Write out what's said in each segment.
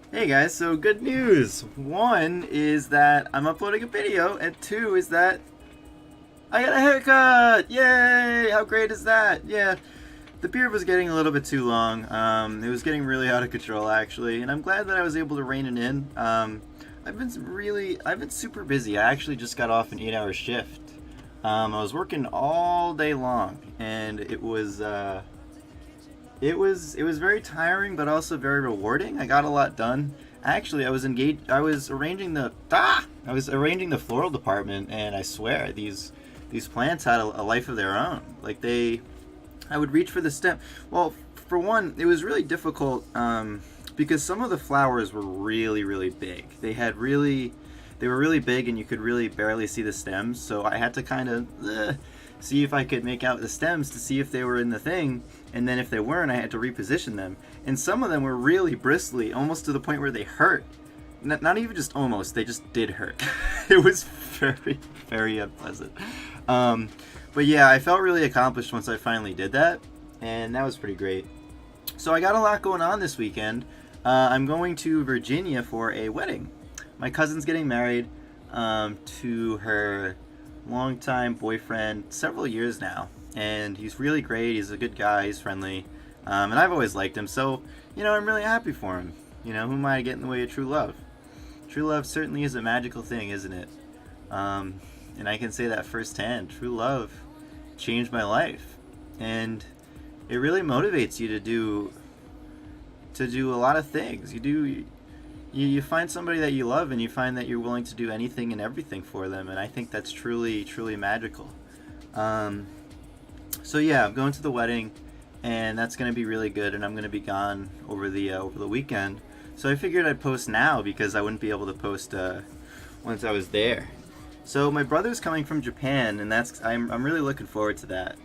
Hey guys, so good news. One is that I'm uploading a video, and two is that I got a haircut! Yay! How great is that? Yeah, the beard was getting a little bit too long. It was getting really out of control actually, and I'm glad that I was able to rein it in. I've been super busy. I actually just got off an 8-hour shift. I was working all day long, and it was very tiring, but also very rewarding. I got a lot done. Actually, I was engaged. I was arranging the floral department, and I swear these plants had a life of their own. I would reach for the stem. Well, for one, it was really difficult because some of the flowers were really big. They were really big, and you could really barely see the stems. So I had to kind of see if I could make out the stems to see if they were in the thing, and then if they weren't, I had to reposition them. And some of them were really bristly, almost to the point where they hurt. Not even just almost, they just did hurt. It was very unpleasant. But yeah, I felt really accomplished once I finally did that, and that was pretty great. So I got a lot going on this weekend. I'm going to Virginia for a wedding. My cousin's getting married to her longtime boyfriend, several years now, and he's really great. He's a good guy. He's friendly, and I've always liked him. So, I'm really happy for him. Who am I to get in the way of true love? True love certainly is a magical thing, isn't it? And I can say that firsthand. True love changed my life, and it really motivates you to do a lot of things. You find somebody that you love, and you find that you're willing to do anything and everything for them, and I think that's truly magical. So yeah, I'm going to the wedding, and that's going to be really good, and I'm going to be gone over the weekend. So I figured I'd post now because I wouldn't be able to post once I was there. So my brother's coming from Japan, and I'm really looking forward to that.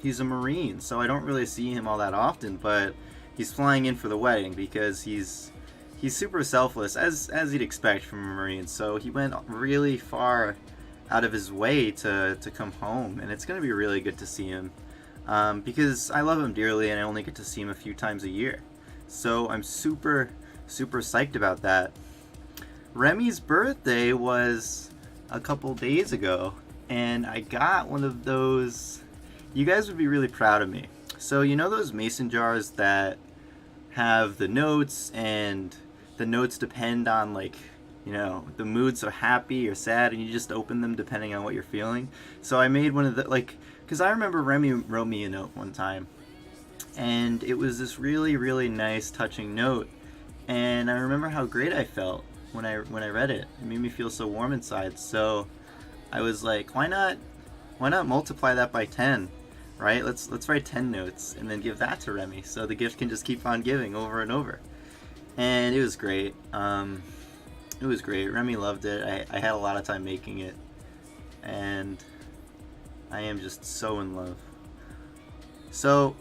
He's a Marine, so I don't really see him all that often, but he's flying in for the wedding because he's super selfless, as you'd expect from a Marine. So he went really far out of his way to come home, and it's going to be really good to see him because I love him dearly, and I only get to see him a few times a year. So I'm super psyched about that. Remy's birthday was a couple days ago, and I got one of those. You guys would be really proud of me. So those mason jars that have the notes, and the notes depend on the mood, so happy or sad, and you just open them depending on what you're feeling. So I made one of the, because I remember Remy wrote me a note one time, and it was this really nice touching note, and I remember how great I felt when I read it. It made me feel so warm inside. So I was like, why not multiply that by 10? Right? Let's write 10 notes and then give that to Remy, so the gift can just keep on giving over and over. And it was great. It was great. Remy loved it. I had a lot of time making it, and I am just so in love. So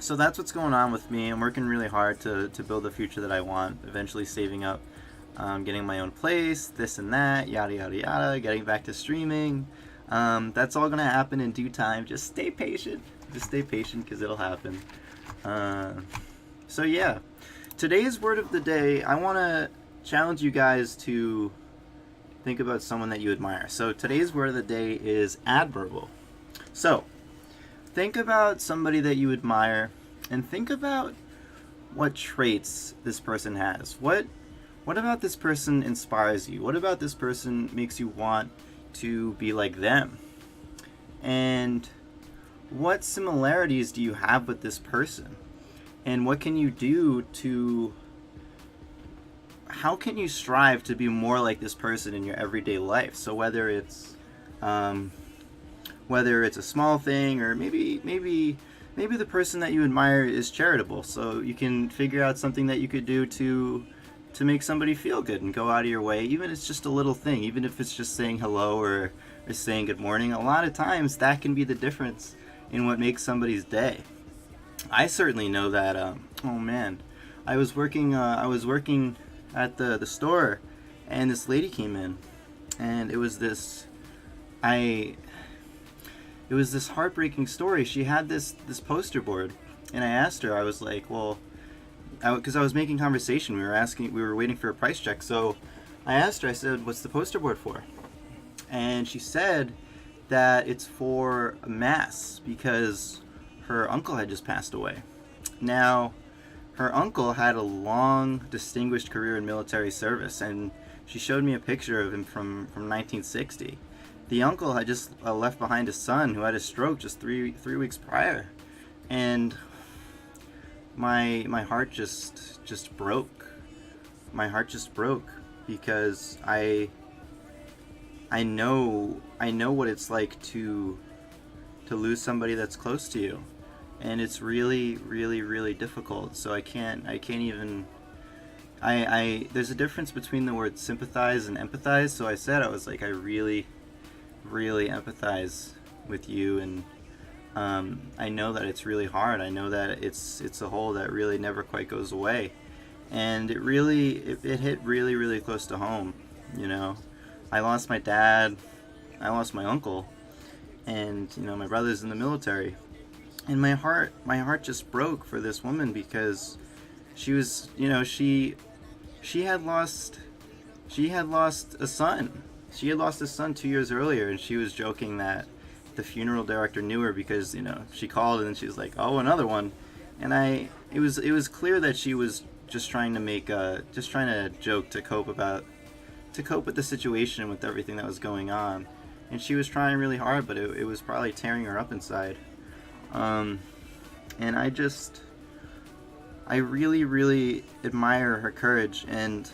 that's what's going on with me. I'm working really hard to build the future that I want. Eventually saving up, getting my own place, this and that, yada yada yada. Getting back to streaming. That's all gonna happen in due time. Just stay patient. Just stay patient, because it'll happen. So yeah. Today's word of the day, I want to challenge you guys to think about someone that you admire. So today's word of the day is admirable. So think about somebody that you admire, and think about what traits this person has. What about this person inspires you? What about this person makes you want to be like them? And what similarities do you have with this person? And what can you do how can you strive to be more like this person in your everyday life? So whether it's a small thing, or maybe the person that you admire is charitable, so you can figure out something that you could do to make somebody feel good and go out of your way, even if it's just a little thing, even if it's just saying hello or saying good morning. A lot of times that can be the difference in what makes somebody's day. I certainly know that. Oh man, I was working at the store, and this lady came in, and it was this heartbreaking story. She had this poster board, and I asked her. I was like, well, because I was making conversation. We were waiting for a price check. So I asked her, I said, what's the poster board for? And she said that it's for mass because her uncle had just passed away. Now, her uncle had a long, distinguished career in military service, and she showed me a picture of him from 1960. The uncle had just left behind a son who had a stroke just three weeks prior, and my heart just broke. My heart just broke because I know what it's like to lose somebody that's close to you, and it's really, really, really difficult. So I can't even. There's a difference between the words sympathize and empathize. So I said, I was like, I really, really empathize with you, and I know that it's really hard. I know that it's a hole that really never quite goes away, and it hit really, really close to home. You know, I lost my dad, I lost my uncle, and you know, my brother's in the military, and my heart just broke for this woman because she was, you know, she had lost a son. She had lost a son 2 years earlier, and she was joking that the funeral director knew her because, you know, she called and then she was like, "Oh, another one," and it was clear that she was just trying to joke to cope with the situation, with everything that was going on, and she was trying really hard, but it was probably tearing her up inside. And I really, really admire her courage, and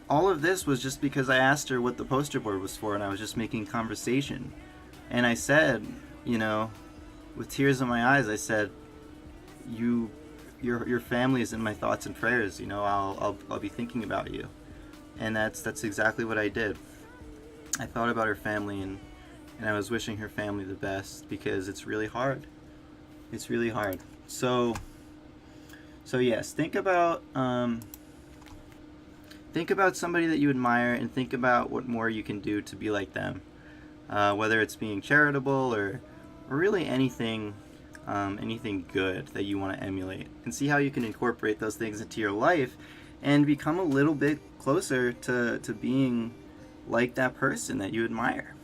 all of this was just because I asked her what the poster board was for, and I was just making conversation. And I said, you know, with tears in my eyes, I said, your family is in my thoughts and prayers. You know, I'll be thinking about you, and that's exactly what I did. I thought about her family, and I was wishing her family the best because it's really hard. It's really hard. So yes, think about somebody that you admire, and think about what more you can do to be like them. Whether it's being charitable or really anything good that you want to emulate, and see how you can incorporate those things into your life and become a little bit closer to being like that person that you admire.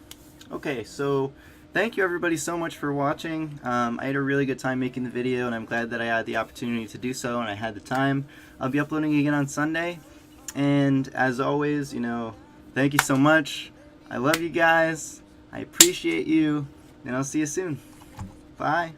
Okay, so thank you everybody so much for watching. I had a really good time making the video, and I'm glad that I had the opportunity to do so and I had the time. I'll be uploading again on Sunday, and as always, you know, thank you so much. I love you guys. I appreciate you, and I'll see you soon. Bye.